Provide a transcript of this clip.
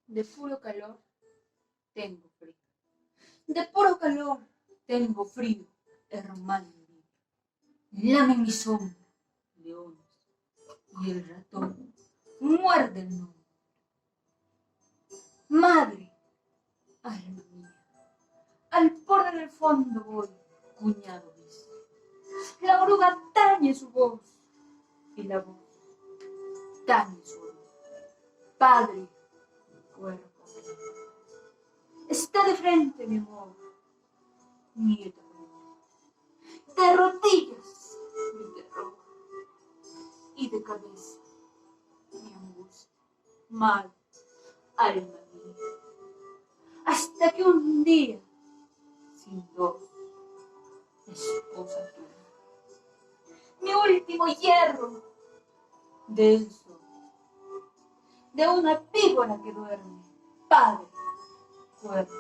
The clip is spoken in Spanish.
De puro calor tengo frío. De puro calor tengo frío, hermano mío. Lame mi sombra, leones, y el ratón muerde el nombre. Madre, alma mía, al borde del fondo voy, cuñado dice. La oruga tañe su voz, y la voz tañe su oruga. Padre, cuerpo mío, está de frente mi amor, nieto mío, de rodillas mi terror, y de cabeza mi angustia, madre, alma mía, hasta que un día, sin dos, esposa tuya, mi último hierro de eso, de una víbora que duerme, padre, cuerpo